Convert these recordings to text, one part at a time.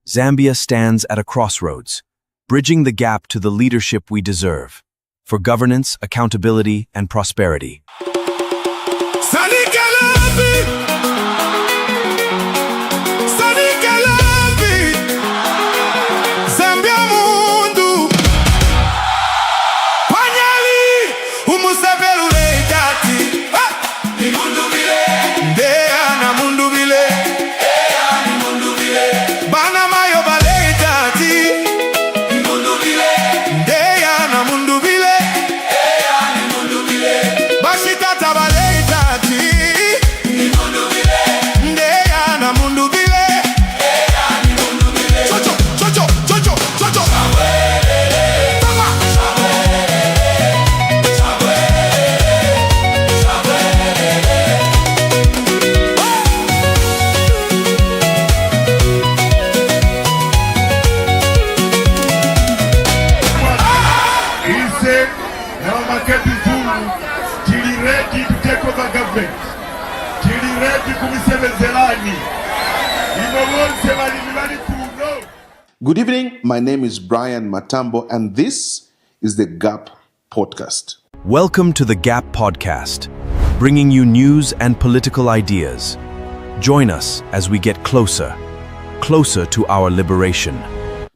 Zambia stands at a crossroads, bridging the gap to the leadership we deserve, for governance, accountability, and prosperity. Good evening, my name is Brian Matambo, and this is the GAP Podcast. Welcome to the GAP Podcast, bringing you news and political ideas. Join us as we get closer to our liberation.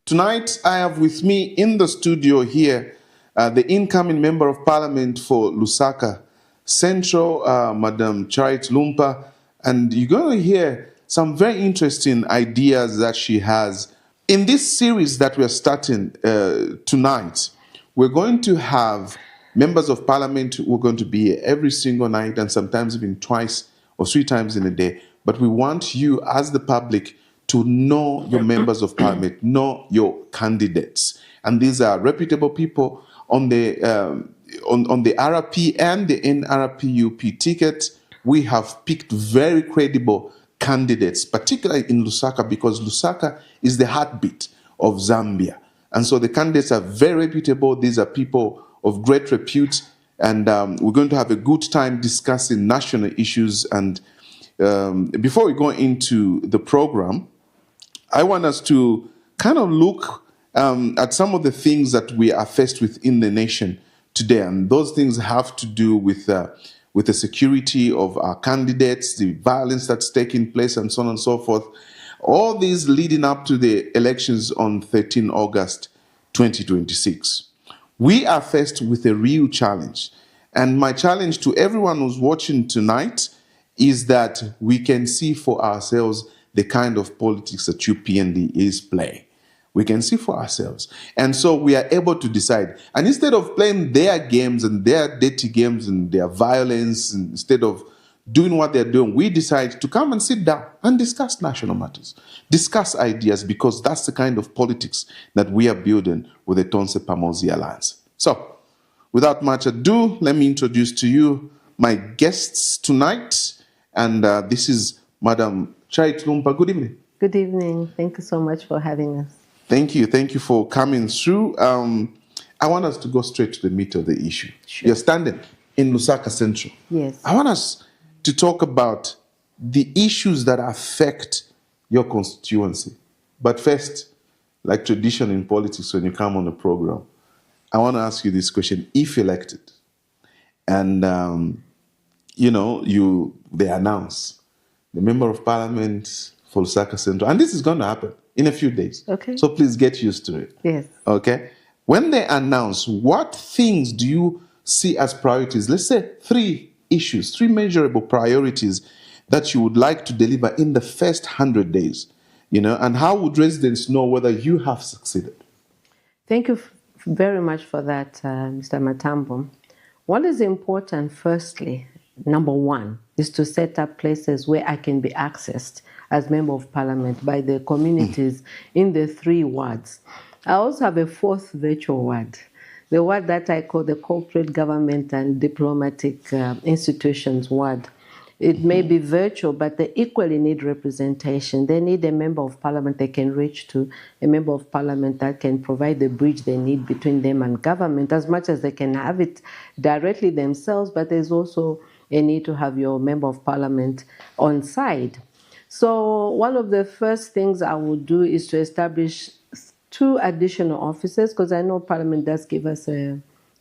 Tonight, I have with me in the studio here the incoming Member of Parliament for Lusaka Central, Madam Charity Lumpa, and you're going to hear some very interesting ideas that she has. In this series that we're starting tonight, we're going to have members of parliament who are going to be here every single night and sometimes even twice or three times in a day. But we want you as the public to know your members of parliament, know your candidates. And these are reputable people on the RRP and the NRPUP ticket. We have picked very credible candidates, particularly in Lusaka, because Lusaka is the heartbeat of Zambia. And so the candidates are very reputable. These are people of great repute. And we're going to have a good time discussing national issues. And before we go into the program, I want us to kind of look at some of the things that we are faced with in the nation today. And those things have to do with the security of our candidates, the violence that's taking place, and so on and so forth. All these leading up to the elections on 13 August 2026. We are faced with a real challenge. And my challenge to everyone who's watching tonight is that we can see for ourselves the kind of politics that UPND is playing. We can see for ourselves. And so we are able to decide. And instead of playing their games and their dirty games and their violence, and instead of doing what they're doing, we decide to come and sit down and discuss national matters, discuss ideas, because that's the kind of politics that we are building with the Tonse Pamosi Alliance. So, without much ado, let me introduce to you my guests tonight. And this is Madam Charity Lumpa. Good evening. Good evening. Thank you so much for having us. Thank you. Thank you for coming through. I want us to go straight to the meat of the issue. Sure. You're standing in Lusaka Central. Yes. I want us to talk about the issues that affect your constituency. But first, like tradition in politics, when you come on the program, I want to ask you this question. If elected, and they announce the Member of Parliament for Lusaka Central, and this is going to happen in a few days. Okay. So please get used to it. Yes. Okay. When they announce, what things do you see as priorities? Let's say three measurable priorities that you would like to deliver in the first 100 days, and how would residents know whether you have succeeded? Thank you very much for that, Mr. Matambo. What is important, firstly, number one, is to set up places where I can be accessed as Member of Parliament by the communities in the 3 wards. I also have a 4th virtual ward, the ward that I call the Corporate Government and Diplomatic Institutions ward. It may be virtual, but they equally need representation. They need a Member of Parliament they can reach to, a Member of Parliament that can provide the bridge they need between them and government, as much as they can have it directly themselves, but there's also a need to have your Member of Parliament on side. So one of the first things I would do is to establish 2 additional offices, because I know Parliament does give us a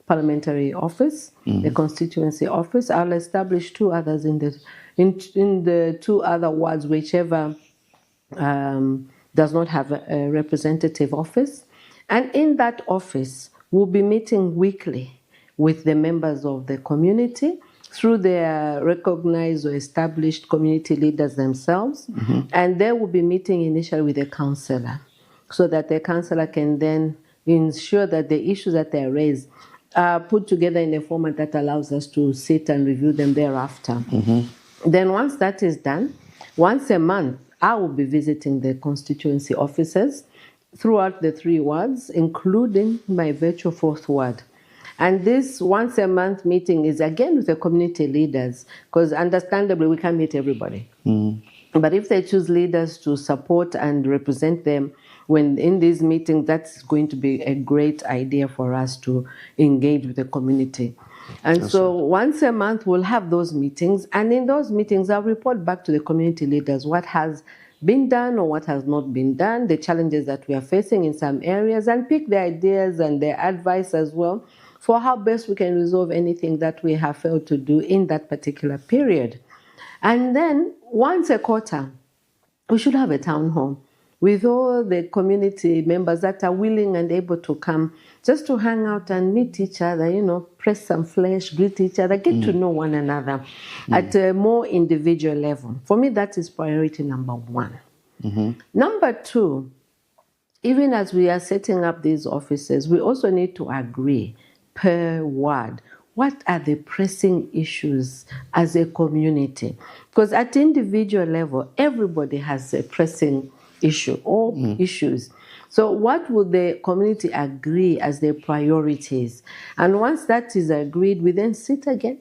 parliamentary office, the constituency office. I'll establish 2 others in the 2 other wards, whichever does not have a representative office. And in that office, we'll be meeting weekly with the members of the community through their recognized or established community leaders themselves. And they will be meeting initially with the councillor, so that the councillor can then ensure that the issues that they raise are put together in a format that allows us to sit and review them thereafter. Then once that is done, once a month, I will be visiting the constituency offices throughout the 3 wards, including my virtual 4th ward. And this once a month meeting is again with the community leaders, because understandably we can't meet everybody. But if they choose leaders to support and represent them when in these meetings, that's going to be a great idea for us to engage with the community. And so once a month, we'll have those meetings. And in those meetings, I'll report back to the community leaders what has been done or what has not been done, the challenges that we are facing in some areas, and pick their ideas and their advice as well for how best we can resolve anything that we have failed to do in that particular period. And then once a quarter, we should have a town hall with all the community members that are willing and able to come just to hang out and meet each other, press some flesh, greet each other, get to know one another at a more individual level. For me, that is priority number 1. Number 2, even as we are setting up these offices, we also need to agree per ward. What are the pressing issues as a community? Because at individual level, everybody has a pressing issue or issues. So what would the community agree as their priorities? And once that is agreed, we then sit again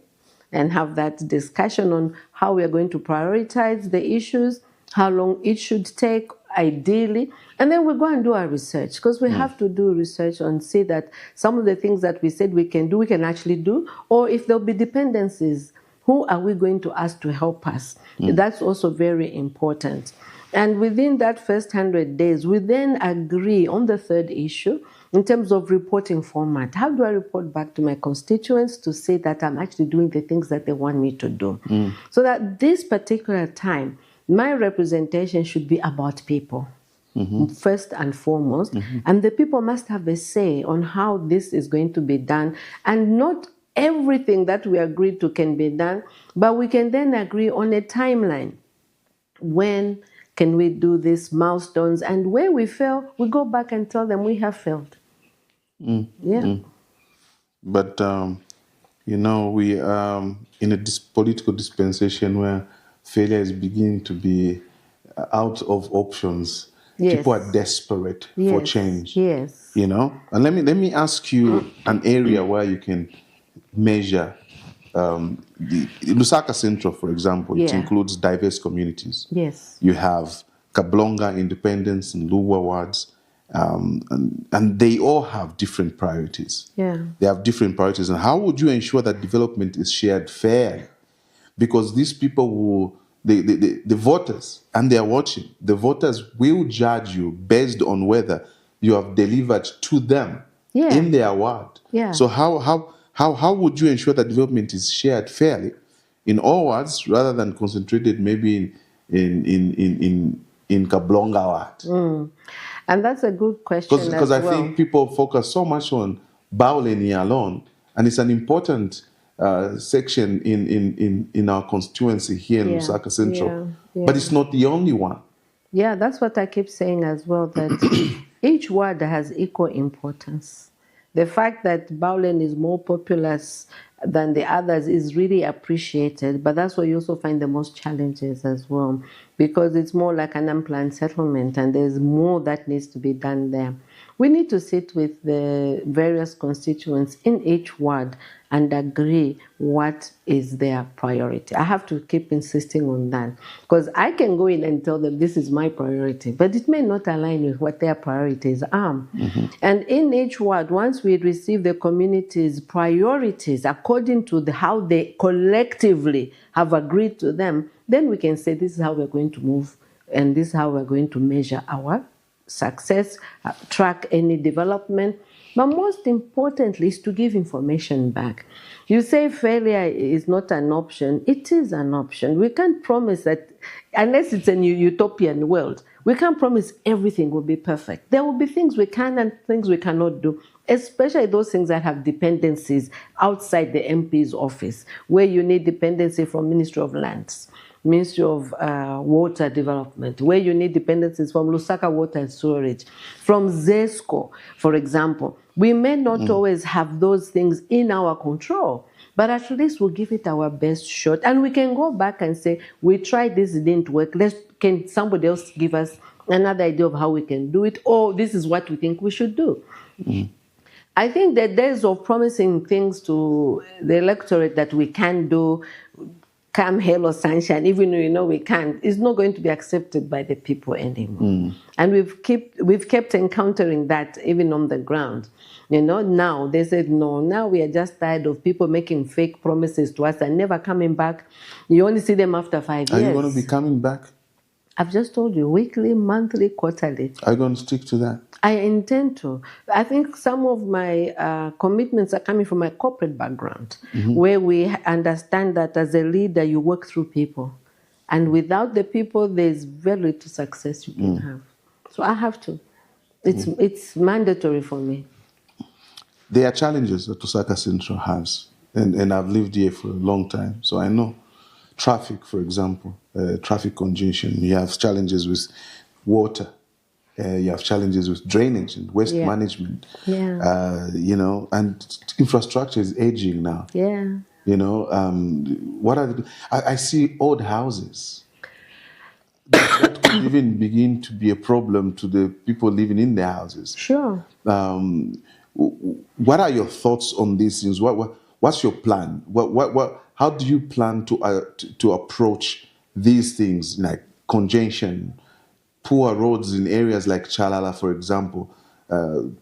and have that discussion on how we are going to prioritize the issues, how long it should take, ideally, and then we go and do our research, because we have to do research and see that some of the things that we said we can do, we can actually do, or if there'll be dependencies, who are we going to ask to help us? That's also very important. And within that first 100 days, we then agree on the 3rd issue in terms of reporting format. How do I report back to my constituents to say that I'm actually doing the things that they want me to do? So that this particular time, my representation should be about people, first and foremost. And the people must have a say on how this is going to be done. And not everything that we agreed to can be done, but we can then agree on a timeline. When can we do these milestones? And where we fail, we go back and tell them we have failed. But, we are in a political dispensation where failure is beginning to be out of options. People are desperate for change. And let me ask you an area where you can measure the Lusaka Central, for example. It includes diverse communities. You have Kablonga, Independence, and Luwa wards, and they all have different priorities. They have different priorities. And how would you ensure that development is shared fairly? Because these people the voters, and they are watching, the voters will judge you based on whether you have delivered to them in their ward. So how would you ensure that development is shared fairly in all wards rather than concentrated maybe in Kablonga ward? And that's a good question Because I think people focus so much on Bauleni alone, and it's an important section in our constituency here in Lusaka Central. But it's not the only one. That's what I keep saying as well, that each ward has equal importance. The fact that Baulen is more populous than the others is really appreciated, but that's where you also find the most challenges as well, because it's more like an unplanned settlement and there's more that needs to be done there. We need to sit with the various constituents in each ward and agree what is their priority. I have to keep insisting on that, because I can go in and tell them this is my priority, but it may not align with what their priorities are. And in each ward, once we receive the community's priorities according to how they collectively have agreed to them, then we can say this is how we're going to move and this is how we're going to measure our success, track any development. But most importantly is to give information back. You say failure is not an option. It is an option. We can't promise that, unless it's a new utopian world, we can't promise everything will be perfect. There will be things we can and things we cannot do, especially those things that have dependencies outside the MP's office, where you need dependency from Ministry of Lands, Ministry of Water Development, where you need dependencies from Lusaka Water and Sewerage, from ZESCO, for example. We may not always have those things in our control, but at least we'll give it our best shot. And we can go back and say, we tried this, it didn't work. Can somebody else give us another idea of how we can do it? Or this is what we think we should do. I think the days of promising things to the electorate that we can do, come hell or sunshine, even though you know we can't, is not going to be accepted by the people anymore. And we've kept encountering that even on the ground. You know, now they said, no, now we are just tired of people making fake promises to us and never coming back. You only see them after 5 years. Are you going to be coming back? I've just told you, weekly, monthly, quarterly. Are you going to stick to that? I intend to. I think some of my commitments are coming from my corporate background, where we understand that as a leader, you work through people. And without the people, there's very little success you can have. So I have to. It's mandatory for me. There are challenges that Lusaka Central has, and I've lived here for a long time, so I know. Traffic, for example, traffic congestion. You have challenges with water. You have challenges with drainage and waste management. You know, and infrastructure is aging now. You know, what are I see old houses. That could even begin to be a problem to the people living in their houses. Sure. What are your thoughts on these things? What's your plan? How do you plan to approach these things like congestion, poor roads in areas like Chalala, for example,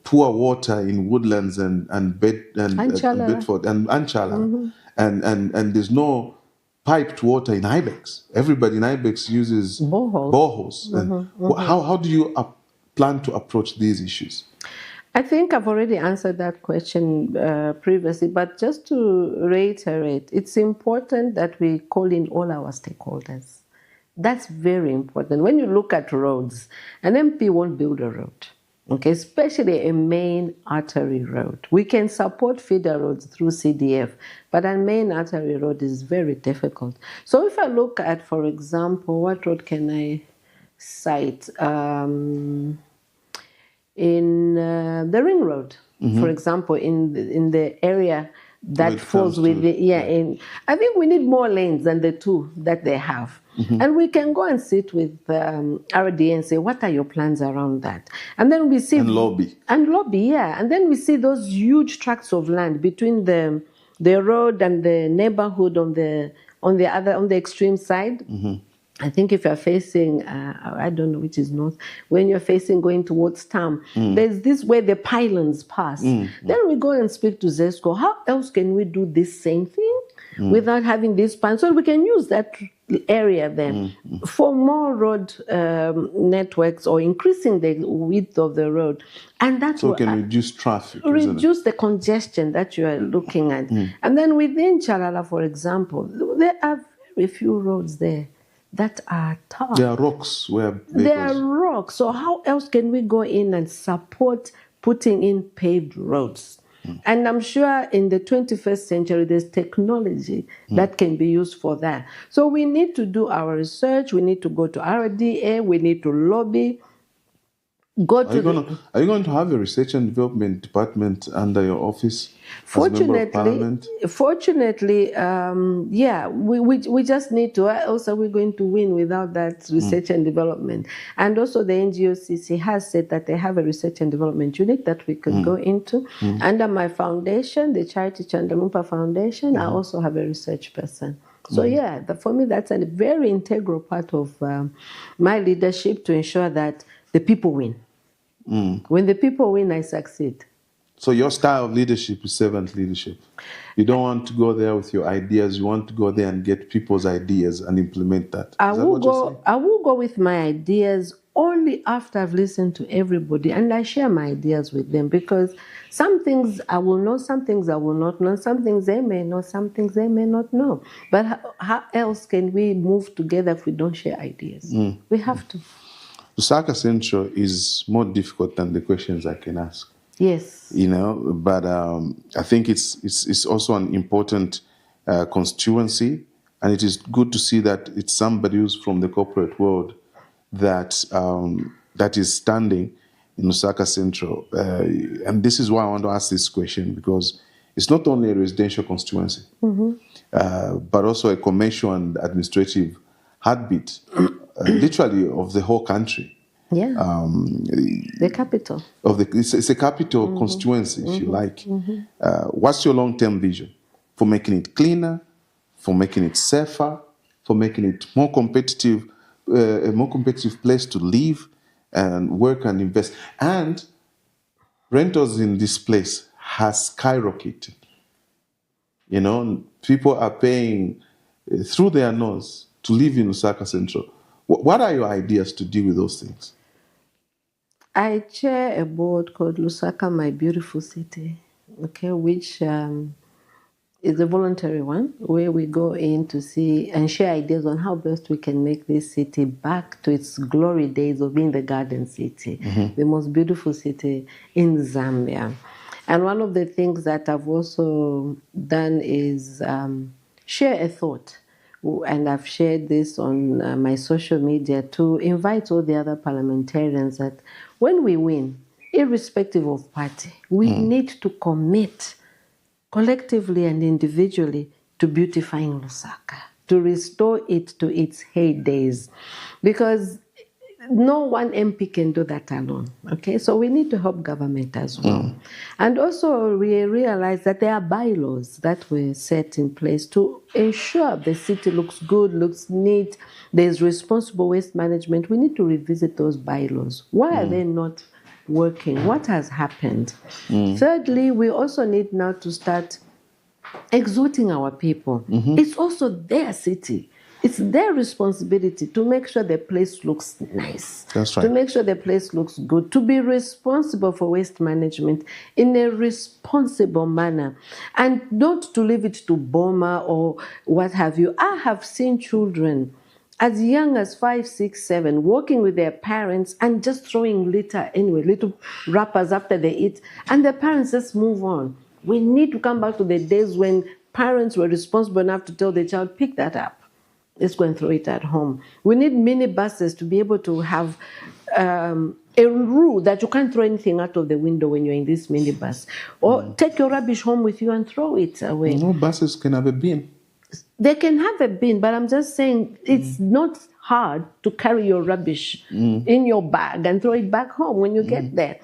poor water in Woodlands and Bedford and Chalala, and there's no piped water in Ibex. Everybody in Ibex uses boreholes. How do you plan to approach these issues? I think I've already answered that question previously, but just to reiterate, it's important that we call in all our stakeholders. That's very important. When you look at roads, an MP won't build a road, okay, especially a main artery road. We can support feeder roads through CDF, but a main artery road is very difficult. So if I look at, for example, what road can I cite? In the ring road, for example, in the area that falls with the, I think we need more lanes than the two that they have. And we can go and sit with RDA and say, what are your plans around that? And then we see... And lobby. And lobby, And then we see those huge tracts of land between the road and the neighborhood on the extreme side. I think if you're facing, I don't know which is north, when you're facing going towards Tam, there's this where the pylons pass. Then we go and speak to ZESCO. How else can we do this same thing without having this pylon? So we can use that area then for more road networks or increasing the width of the road. And that's so we can reduce traffic. Reduce the congestion that you are looking at. And then within Chalala, for example, there are very few roads there that are tough. There are rocks where there are rocks. So how else can we go in and support putting in paved roads? And I'm sure in the 21st century, there's technology that can be used for that. So we need to do our research. We need to go to RDA. We need to lobby. Are you going to have a research and development department under your office? Fortunately, we just need to. Also, we're going to win without that research and development. And also, the NGOCC has said that they have a research and development unit that we could go into. Under my foundation, the Charity Lumpa Foundation, I also have a research person. So for me, that's a very integral part of my leadership to ensure that the people win. When the people win, I succeed. So your style of leadership is servant leadership. You don't want to go there with your ideas. You want to go there and get people's ideas and implement that. Is that what you're saying? I will go with my ideas only after I've listened to everybody and I share my ideas with them, because some things I will know, some things I will not know, some things they may know, some things they may not know. But how else can we move together if we don't share ideas? We have to. Lusaka Central is more difficult than the questions I can ask. Yes. You know, but I think it's also an important constituency, and it is good to see that it's somebody who's from the corporate world that that is standing in Lusaka Central. And this is why I want to ask this question, because it's not only a residential constituency, but also a commercial and administrative heartbeat, literally of the whole country. Yeah. The capital. It's a capital constituency, if you like. What's your long-term vision for making it cleaner, for making it safer, for making it more competitive, a more competitive place to live and work and invest? And rentals in this place has skyrocketed. You know, people are paying through their nose to live in Lusaka Central. What are your ideas to deal with those things? I chair a board called Lusaka, My Beautiful City, okay, which is a voluntary one, where we go in to see and share ideas on how best we can make this city back to its glory days of being the Garden City, the most beautiful city in Zambia. And one of the things that I've also done is share a thought. And I've shared this on my social media to invite all the other parliamentarians that when we win, irrespective of party, we need to commit collectively and individually to beautifying Lusaka, to restore it to its heydays, because no one MP can do that alone, okay? So we need to help government as well. And also we realize that there are bylaws that were set in place to ensure the city looks good, looks neat, there's responsible waste management. We need to revisit those bylaws. Why are they not working? What has happened? Thirdly, we also need now to start exhorting our people. It's also their city. It's their responsibility to make sure the place looks nice. That's right. To make sure the place looks good. To be responsible for waste management in a responsible manner. And not to leave it to Boma or what have you. I have seen children as young as 5, 6, 7 walking with their parents and just throwing litter anyway, little wrappers after they eat. And the parents just move on. We need to come back to the days when parents were responsible enough to tell the child, pick that up. Let's go and throw it at home. We need minibuses to be able to have a rule that you can't throw anything out of the window when you're in this minibus. Or take your rubbish home with you and throw it away. No buses can have a bin. They can have a bin, but I'm just saying it's not hard to carry your rubbish in your bag and throw it back home when you get there.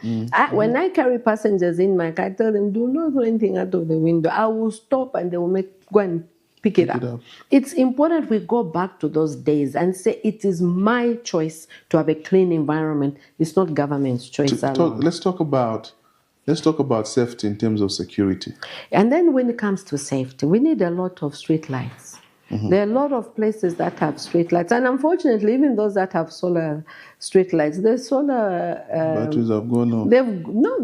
When I carry passengers in my car, I tell them, do not throw anything out of the window. I will stop and they will go and pick it up. It's important we go back to those days and say it is my choice to have a clean environment. It's not government's choice alone. Let's talk about safety in terms of security. And then when it comes to safety, we need a lot of street lights. There are a lot of places that have street lights, and unfortunately, even those that have solar street lights, the solar batteries have gone off.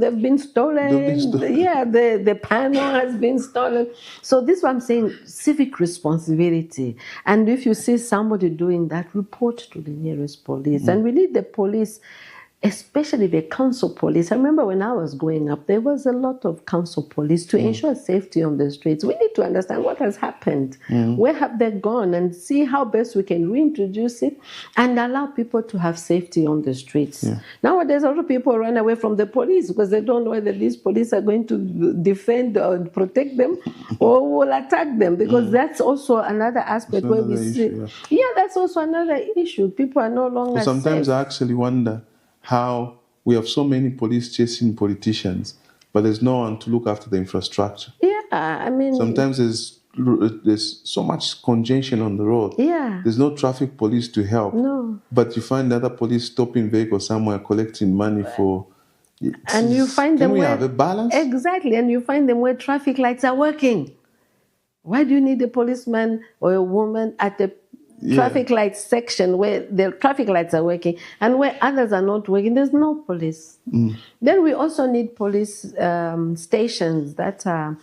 They've been stolen. Yeah, the panel has been stolen. So this is what I'm saying: civic responsibility. And if you see somebody doing that, report to the nearest police. And we need the police, especially the council police. I remember when I was growing up, there was a lot of council police to ensure safety on the streets. We need to understand what has happened. Where have they gone? And see how best we can reintroduce it and allow people to have safety on the streets. Nowadays, a lot of people run away from the police because they don't know whether these police are going to defend or protect them or will attack them, because that's also another aspect where we see. That's also another issue. People are no longer sometimes safe. I actually wonder how we have so many police chasing politicians, but there's no one to look after the infrastructure. I mean, sometimes there's so much congestion on the road. There's no traffic police to help. But you find other police stopping vehicles somewhere collecting money for And you find them Can we where, have a balance? Exactly, and you find them where traffic lights are working. Why do you need a policeman or a woman at the traffic light section where the traffic lights are working and where others are not working? There's no police. Then we also need police stations that are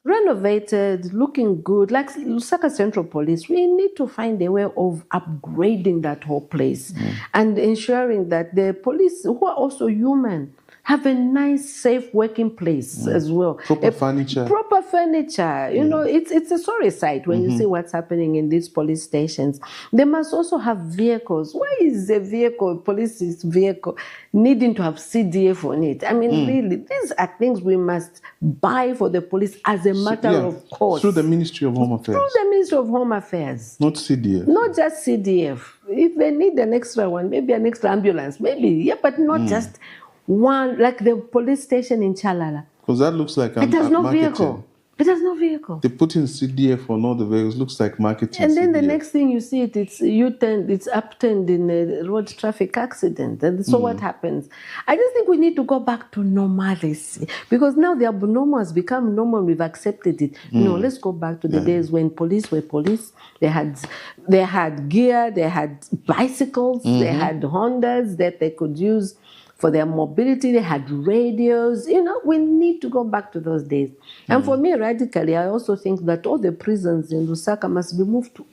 renovated, looking good, like Lusaka Central Police. We need to find a way of upgrading that whole place and ensuring that the police, who are also human, have a nice, safe working place as well. Proper furniture. Proper furniture. You know, it's a sorry sight when you see what's happening in these police stations. They must also have vehicles. Why is a vehicle, police's vehicle, needing to have CDF on it? I mean, really, these are things we must buy for the police as a matter of course. Through the Ministry of Home Affairs. Through the Ministry of Home Affairs. Not CDF. Not just CDF. If they need an extra one, maybe an extra ambulance, maybe, but not just one, like the police station in Chalala. Because that looks like it has no marketing. Vehicle. It has no vehicle. They put in CDF on all the vehicles. Looks like marketing. And then CDF. the next thing you see it's upturned in a road traffic accident. And so what happens? I just think we need to go back to normalcy because now the abnormal has become normal. We've accepted it. No, let's go back to the days when police were police. They had gear. They had bicycles. They had Hondas that they could use for their mobility. They had radios. You know, we need to go back to those days. And for me, radically, I also think that all the prisons in Lusaka must be moved to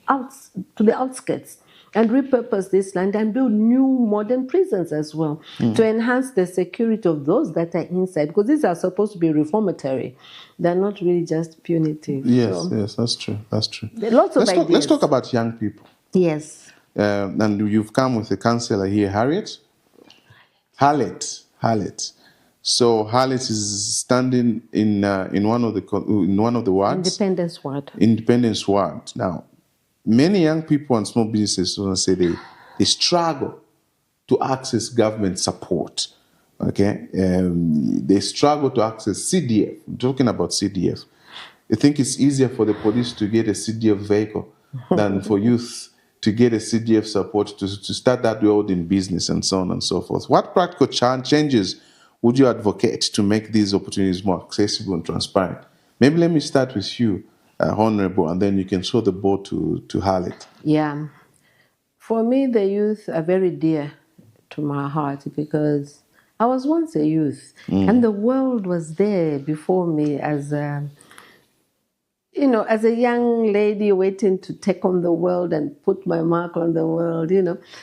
the outskirts and repurpose this land and build new modern prisons as well to enhance the security of those that are inside, because these are supposed to be reformatory. They're not really just punitive. Yes, yes, that's true. That's true. Lots of ideas. Let's talk about young people. Yes. And you've come with a councillor here, Harriet. So Harriet is standing in one of the wards. Independence Ward. Now, many young people and small businesses say they struggle to access government support. Okay, they struggle to access CDF. I'm talking about CDF. I think it's easier for the police to get a CDF vehicle than for youth to get a CDF support to start that world in business and so on and so forth. What practical changes would you advocate to make these opportunities more accessible and transparent? Maybe let me start with you, Honorable, and then you can show the ball to Harriet. Yeah. For me, the youth are very dear to my heart because I was once a youth and the world was there before me as as a young lady waiting to take on the world and put my mark on the world,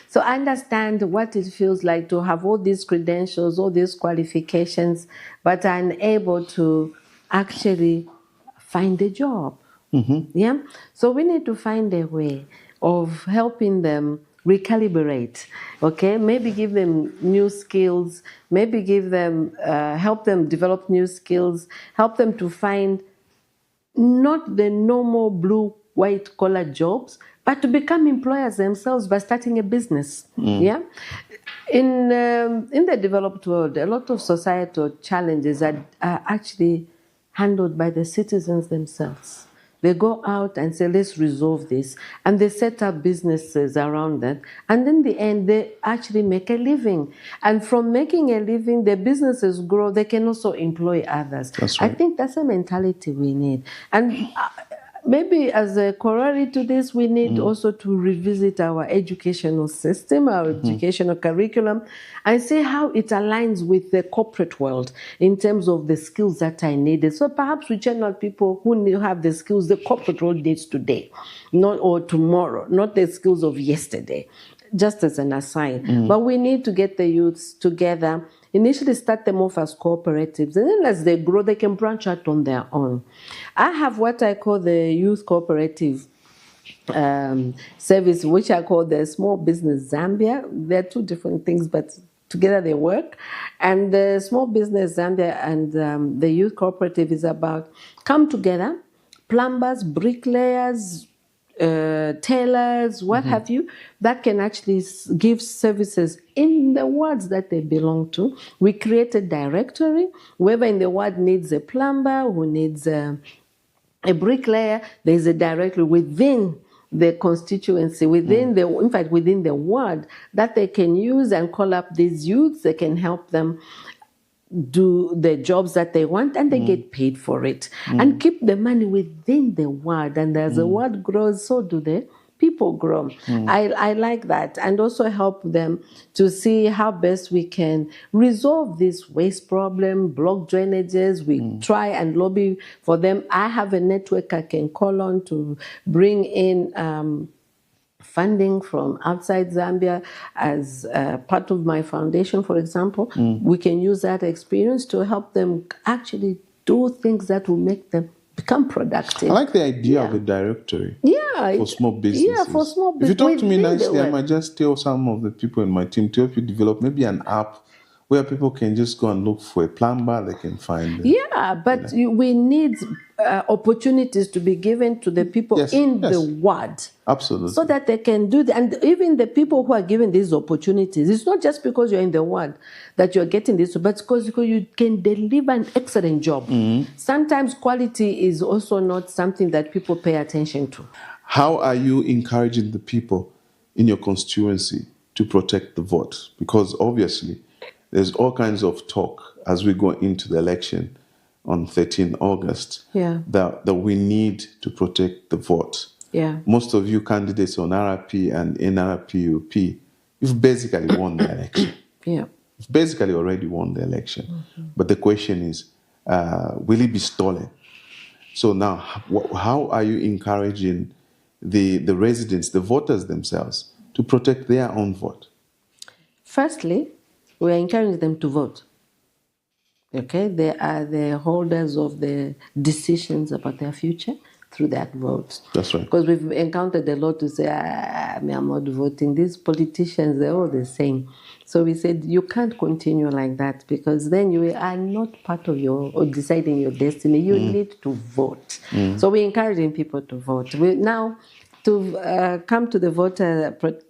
So I understand what it feels like to have all these credentials, all these qualifications, but unable to actually find a job. Yeah. So we need to find a way of helping them recalibrate, okay? Maybe give them new skills, maybe give them, help them develop new skills, help them to find not the normal blue, white collar jobs, but to become employers themselves by starting a business. Yeah. In the developed world, a lot of societal challenges are actually handled by the citizens themselves. They go out and say, let's resolve this. And they set up businesses around that. And in the end, they actually make a living. And from making a living, their businesses grow. They can also employ others. That's right. I think that's a mentality we need. And maybe as a corollary to this, we need also to revisit our educational system, our educational curriculum, and see how it aligns with the corporate world in terms of the skills that are needed. So perhaps we channel people who have the skills the corporate world needs today, or tomorrow, not the skills of yesterday, just as an aside. But we need to get the youths together, initially start them off as cooperatives, and then as they grow, they can branch out on their own. I have what I call the youth cooperative service, which I call the Small Business Zambia. They're two different things, but together they work. And the Small Business Zambia and the youth cooperative is about come together, plumbers, bricklayers, tailors, what have you, that can actually give services in the wards that they belong to. We create a directory. Whoever in the ward needs a plumber, who needs a bricklayer, there's a directory within the constituency, within the ward that they can use and call up these youths. They can help them do the jobs that they want, and they get paid for it, and keep the money within the ward. And as the ward grows, so do the people grow. I like that, and also help them to see how best we can resolve this waste problem, block drainages. We try and lobby for them. I have a network I can call on to bring in funding from outside Zambia as part of my foundation, for example. We can use that experience to help them actually do things that will make them become productive. I like the idea of a directory for small businesses. Yeah, for small businesses. If you talk to me nicely, I might just tell some of the people in my team to help you develop maybe an app where people can just go and look for a plumber, they can find it. Yeah, but we need opportunities to be given to the people in the ward. Absolutely. So that they can do that. And even the people who are given these opportunities, it's not just because you're in the ward that you're getting this, but because you can deliver an excellent job. Sometimes quality is also not something that people pay attention to. How are you encouraging the people in your constituency to protect the vote? Because obviously, there's all kinds of talk as we go into the election on 13 August that we need to protect the vote. Most of you candidates on RRP and NRPUP, you've basically won the election. You've basically already won the election. But the question is, will it be stolen? So now, how are you encouraging the residents, the voters themselves, to protect their own vote? Firstly, we are encouraging them to vote. Okay, they are the holders of the decisions about their future through that vote. That's right. Because we've encountered a lot to say, I'm not voting. These politicians, they're all the same. So we said, you can't continue like that, because then you are not part of or deciding your destiny. You need to vote. So we're encouraging people to vote. Now, to come to the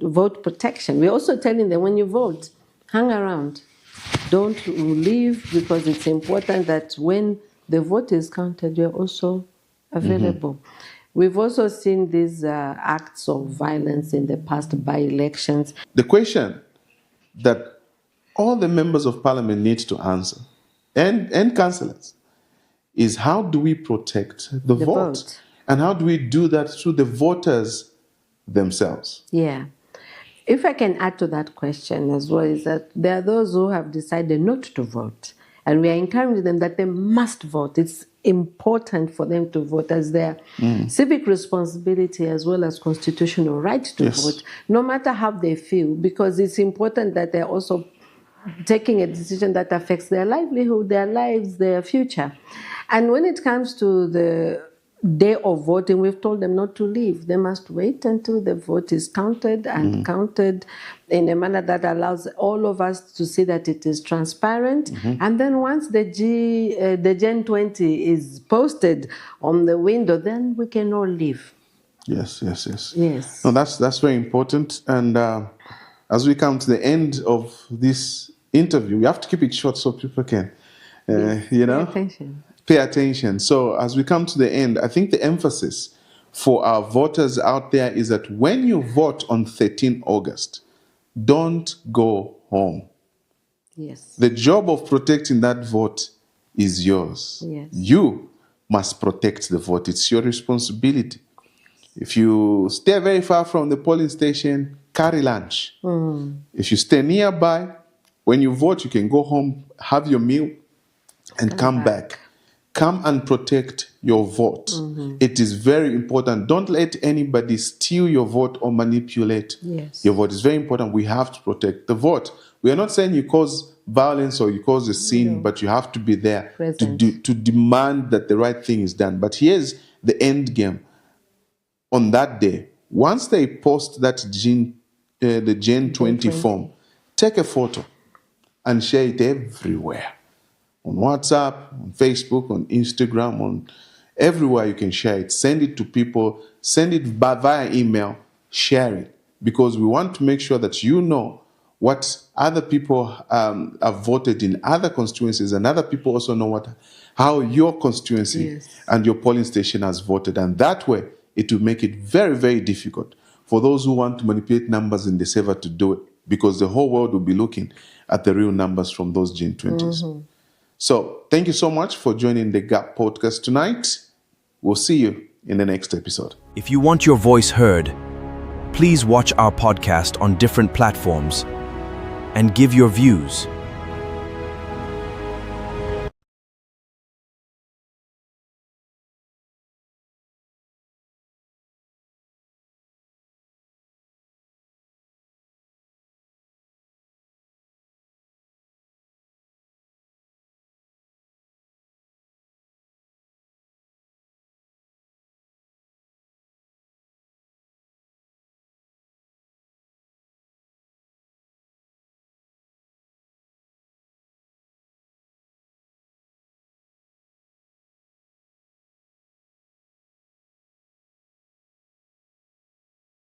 vote protection, we're also telling them, when you vote, hang around. Don't leave, because it's important that when the vote is counted, you're also available. We've also seen these acts of violence in the past by-elections. The question that all the members of parliament need to answer, and councillors, is how do we protect the vote? And how do we do that through the voters themselves? Yeah. If I can add to that question as well, is that there are those who have decided not to vote, and we are encouraging them that they must vote. It's important for them to vote as their civic responsibility as well as constitutional right to vote, no matter how they feel, because it's important that they're also taking a decision that affects their livelihood, their lives, their future. And when it comes to the day of voting, we've told them not to leave. They must wait until the vote is counted, and counted in a manner that allows all of us to see that it is transparent. And then once the Gen 20 is posted on the window, then we can all leave. Yes. No, that's very important. And as we come to the end of this interview, we have to keep it short so people can, pay attention. So as we come to the end, I think the emphasis for our voters out there is that when you vote on 13 August, don't go home. Yes. The job of protecting that vote is yours. Yes. You must protect the vote. It's your responsibility. If you stay very far from the polling station, carry lunch. If you stay nearby, when you vote, you can go home, have your meal, and come back. Come and protect your vote. It is very important. Don't let anybody steal your vote or manipulate your vote. It's very important. We have to protect the vote. We are not saying you cause violence or you cause a sin, but you have to be there to demand that the right thing is done. But here's the end game. On that day, once they post that the Gen 20 form, take a photo and share it everywhere. On WhatsApp, on Facebook, on Instagram, on everywhere you can share it. Send it to people. Send it via email. Share it. Because we want to make sure that you know what other people have voted in other constituencies, and other people also know how your constituency and your polling station has voted. And that way, it will make it very, very difficult for those who want to manipulate numbers in the server to do it, because the whole world will be looking at the real numbers from those Gen 20s. So thank you so much for joining the Gap podcast tonight. We'll see you in the next episode. If you want your voice heard, please watch our podcast on different platforms and give your views.